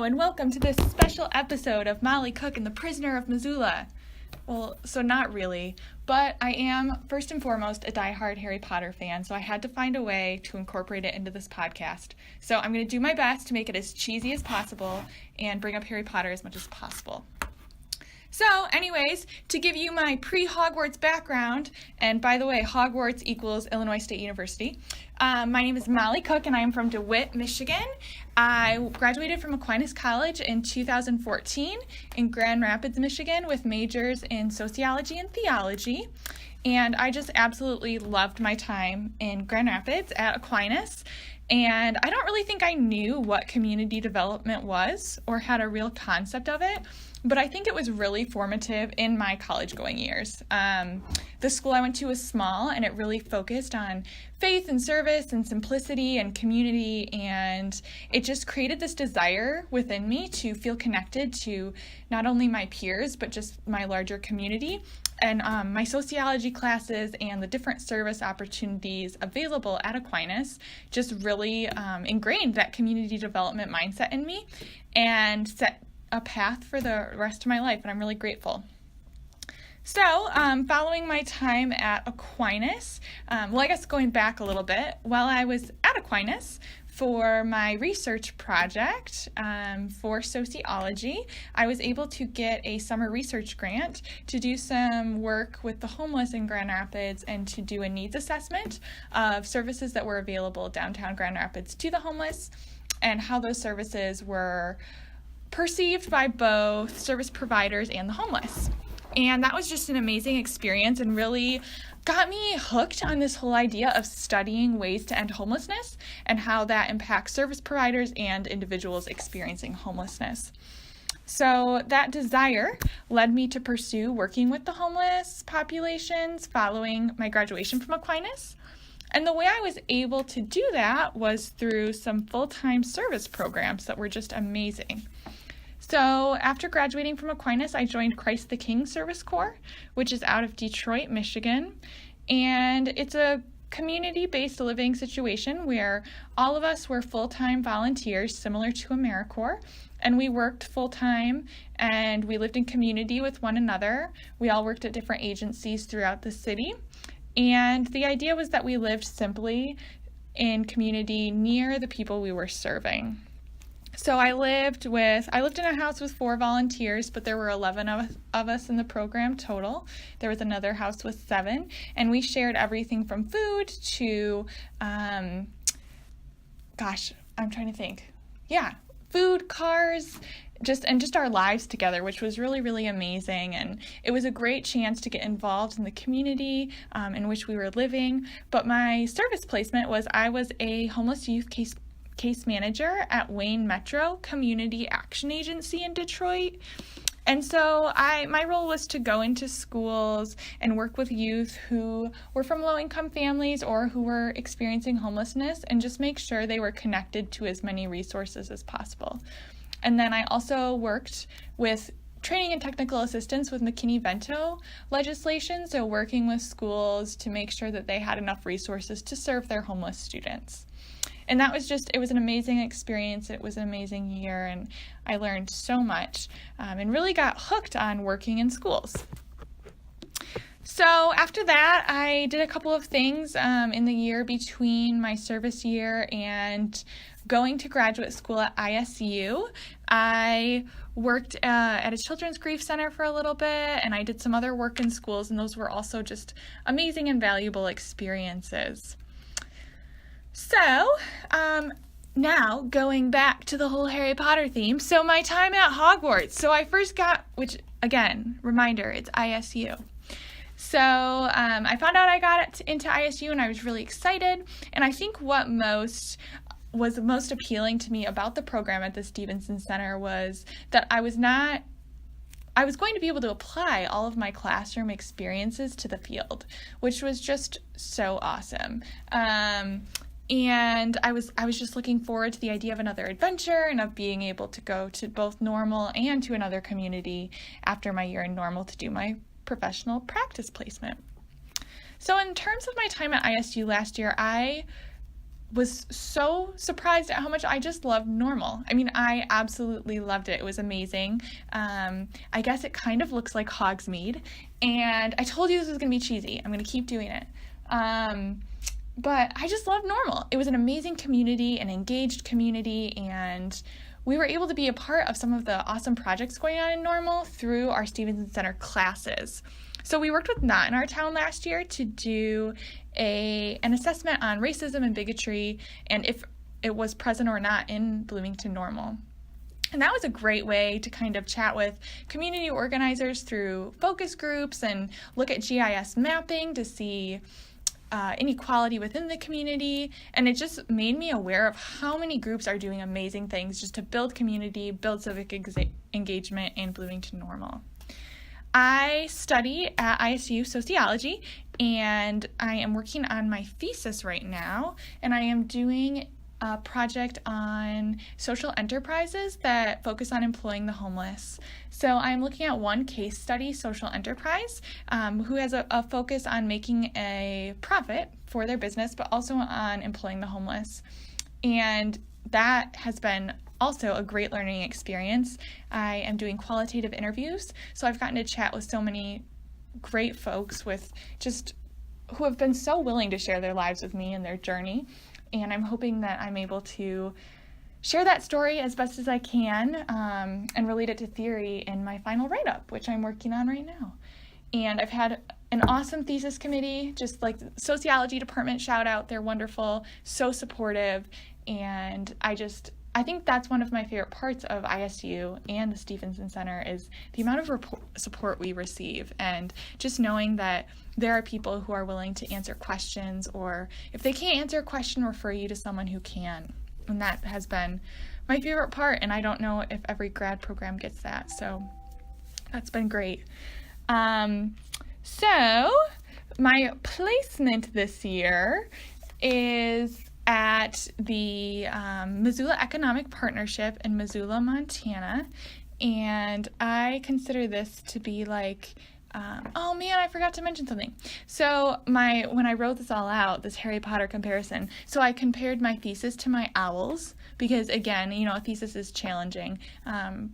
and welcome to this special episode of Molly Cook and the Prisoner of Missoula. Well, so not really, but I am, first and foremost, a diehard Harry Potter fan, so I had to find a way to incorporate it into this podcast. So I'm going to do my best to make it as cheesy as possible and bring up Harry Potter as much as possible. So, anyways, to give you my pre-Hogwarts background, and by the way, Hogwarts equals Illinois State University, my name is Molly Cook, and I am from DeWitt, Michigan. I graduated from Aquinas College in 2014 in Grand Rapids, Michigan, with majors in Sociology and Theology. And I just absolutely loved my time in Grand Rapids at Aquinas. And I don't really think I knew what community development was or had a real concept of it, but I think it was really formative in my college-going years. The school I went to was small, and it really focused on faith and service and simplicity and community, and it just created this desire within me to feel connected to not only my peers, but just my larger community. And my sociology classes and the different service opportunities available at Aquinas just really ingrained that community development mindset in me and set a path for the rest of my life, and I'm really grateful. So, following my time at Aquinas, I guess going back a little bit, while I was at Aquinas for my research project for sociology, I was able to get a summer research grant to do some work with the homeless in Grand Rapids and to do a needs assessment of services that were available downtown Grand Rapids to the homeless and how those services were perceived by both service providers and the homeless. And that was just an amazing experience and really got me hooked on this whole idea of studying ways to end homelessness and how that impacts service providers and individuals experiencing homelessness. So that desire led me to pursue working with the homeless populations following my graduation from Aquinas. And the way I was able to do that was through some full-time service programs that were just amazing. So after graduating from Aquinas, I joined Christ the King Service Corps, which is out of Detroit, Michigan. And it's a community-based living situation where all of us were full-time volunteers, similar to AmeriCorps. And we worked full-time and we lived in community with one another. We all worked at different agencies throughout the city. And the idea was that we lived simply in community near the people we were serving. So I lived in a house with 4 volunteers, but there were 11 of us in the program total. There was another house with 7, and we shared everything from food to, food, cars, just our lives together, which was really, really amazing. And it was a great chance to get involved in the community in which we were living. But my service placement was I was a homeless youth case manager at Wayne Metro Community Action Agency in Detroit. And so my role was to go into schools and work with youth who were from low-income families or who were experiencing homelessness and just make sure they were connected to as many resources as possible. And then I also worked with training and technical assistance with McKinney-Vento legislation, so working with schools to make sure that they had enough resources to serve their homeless students. And that was it was an amazing experience. It was an amazing year, and I learned so much and really got hooked on working in schools. So after that, I did a couple of things in the year between my service year and going to graduate school at ISU. I worked at a children's grief center for a little bit, and I did some other work in schools, and those were also just amazing and valuable experiences. So, now going back to the whole Harry Potter theme, so my time at Hogwarts. So I first got, which again, reminder, it's ISU. So I found out I got into ISU and I was really excited. And I think what was most appealing to me about the program at the Stevenson Center was that I was going to be able to apply all of my classroom experiences to the field, which was just so awesome. And I was just looking forward to the idea of another adventure and of being able to go to both Normal and to another community after my year in Normal to do my professional practice placement. So in terms of my time at ISU last year, I was so surprised at how much I just loved Normal. I mean, I absolutely loved it. It was amazing. I guess it kind of looks like Hogsmeade, and I told you this was going to be cheesy. I'm going to keep doing it. But I just love Normal. It was an amazing community, an engaged community, and we were able to be a part of some of the awesome projects going on in Normal through our Stevenson Center classes. So we worked with Not in Our Town last year to do an assessment on racism and bigotry and if it was present or not in BloomingtonNormal. And that was a great way to kind of chat with community organizers through focus groups and look at GIS mapping to see inequality within the community. And it just made me aware of how many groups are doing amazing things just to build community, build civic engagement in BloomingtonNormal. I study at ISU Sociology, and I am working on my thesis right now, and I am doing a project on social enterprises that focus on employing the homeless. So I'm looking at one case study social enterprise who has a focus on making a profit for their business, but also on employing the homeless. And that has been also a great learning experience. I am doing qualitative interviews, so I've gotten to chat with so many great folks with just who have been so willing to share their lives with me and their journey. And I'm hoping that I'm able to share that story as best as I can and relate it to theory in my final write-up, which I'm working on right now. And I've had an awesome thesis committee, just like the sociology department, shout out, they're wonderful, so supportive, and I think that's one of my favorite parts of ISU and the Stevenson Center is the amount of support we receive, and just knowing that there are people who are willing to answer questions, or if they can't answer a question, refer you to someone who can. And that has been my favorite part, and I don't know if every grad program gets that, so that's been great. So my placement this year is at the Missoula Economic Partnership in Missoula, Montana, and I consider this to be like, oh man, I forgot to mention something. So when I wrote this all out, this Harry Potter comparison, so I compared my thesis to my owls, because again, a thesis is challenging,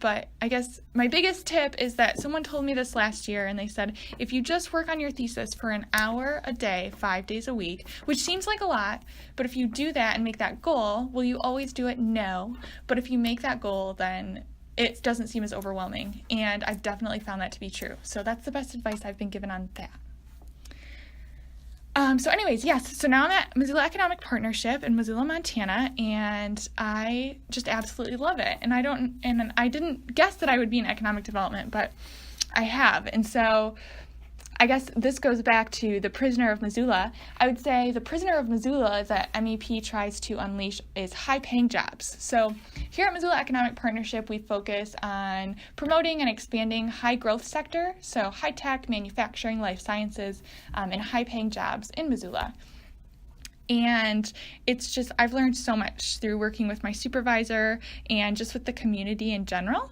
but I guess my biggest tip is that someone told me this last year, and they said, if you just work on your thesis for an hour a day, 5 days a week, which seems like a lot, but if you do that and make that goal, will you always do it? No. But if you make that goal, then it doesn't seem as overwhelming, and I've definitely found that to be true. So that's the best advice I've been given on that. So anyways, yes, so now I'm at Missoula Economic Partnership in Missoula, Montana, and I just absolutely love it. And I didn't guess that I would be in economic development, but I have. And so I guess this goes back to the prisoner of Missoula. I would say the prisoner of Missoula that MEP tries to unleash is high-paying jobs. So here at Missoula Economic Partnership, we focus on promoting and expanding high-growth sector, so high-tech, manufacturing, life sciences, and high-paying jobs in Missoula. And it's just, I've learned so much through working with my supervisor and just with the community in general.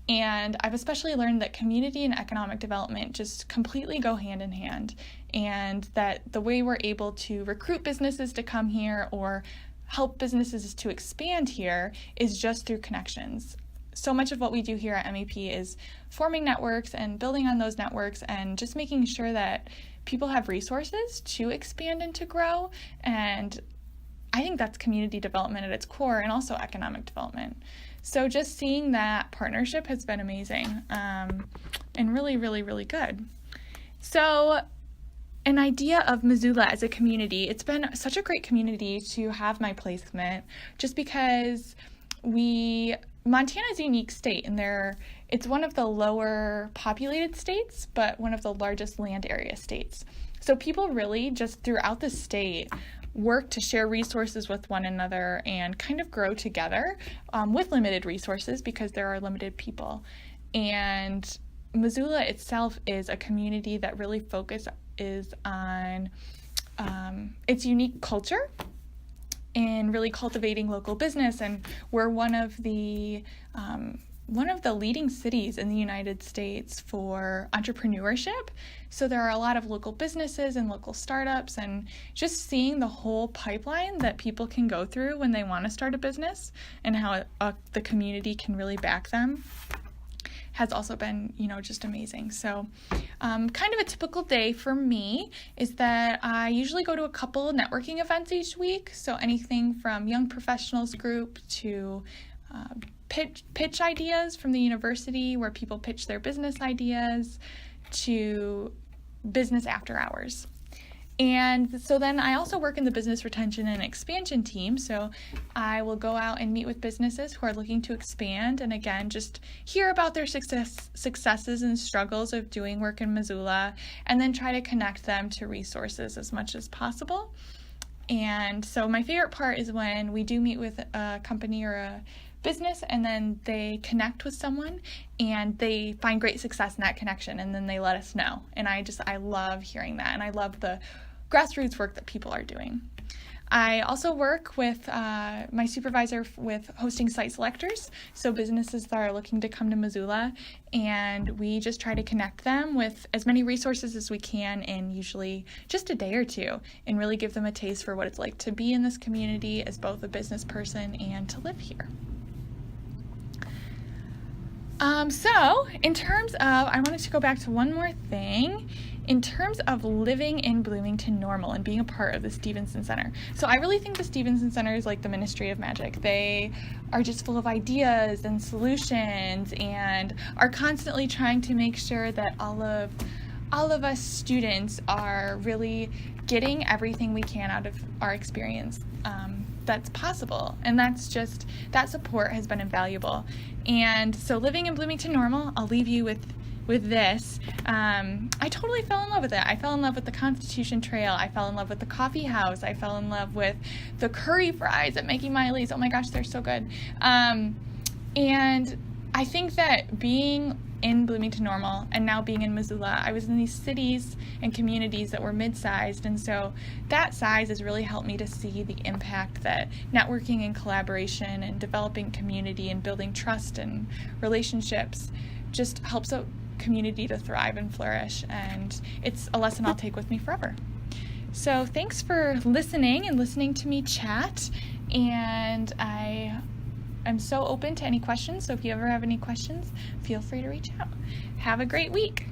And I've especially learned that community and economic development just completely go hand in hand, and that the way we're able to recruit businesses to come here or help businesses to expand here is just through connections. So much of what we do here at MEP is forming networks and building on those networks and just making sure that people have resources to expand and to grow. And I think that's community development at its core, and also economic development. So just seeing that partnership has been amazing, and really, really, really good. So an idea of Missoula as a community, it's been such a great community to have my placement, just because Montana is a unique state, and it's one of the lower populated states, but one of the largest land area states. So people really just throughout the state work to share resources with one another and kind of grow together with limited resources, because there are limited people. And Missoula itself is a community that really focuses on its unique culture and really cultivating local business. And we're one of the one of the leading cities in the United States for entrepreneurship. So there are a lot of local businesses and local startups, and just seeing the whole pipeline that people can go through when they want to start a business and how the community can really back them has also been, just amazing. So kind of a typical day for me is that I usually go to a couple networking events each week. So anything from young professionals group to pitch ideas from the university where people pitch their business ideas to business after hours. And so then I also work in the business retention and expansion team. So I will go out and meet with businesses who are looking to expand and, again, just hear about their successes and struggles of doing work in Missoula, and then try to connect them to resources as much as possible. And so my favorite part is when we do meet with a company or a business, and then they connect with someone and they find great success in that connection, and then they let us know. And I love hearing that, and I love the grassroots work that people are doing. I also work with my supervisor with hosting site selectors, so businesses that are looking to come to Missoula, and we just try to connect them with as many resources as we can in usually just a day or two, and really give them a taste for what it's like to be in this community as both a business person and to live here. So in terms of, I wanted to go back to one more thing, in terms of living in BloomingtonNormal and being a part of the Stevenson Center. So I really think the Stevenson Center is like the Ministry of Magic. They are just full of ideas and solutions and are constantly trying to make sure that all of us students are really getting everything we can out of our experience that's possible. And that support has been invaluable. And so living in BloomingtonNormal, I'll leave you with this. I totally fell in love with it. I fell in love with the Constitution Trail. I fell in love with the coffee house. I fell in love with the curry fries at Maggie Miley's. Oh my gosh, they're so good. And I think that being in BloomingtonNormal and now being in Missoula, I was in these cities and communities that were mid-sized, and so that size has really helped me to see the impact that networking and collaboration and developing community and building trust and relationships just helps a community to thrive and flourish, and it's a lesson I'll take with me forever. So thanks for listening to me chat, and I'm so open to any questions, so if you ever have any questions, feel free to reach out. Have a great week.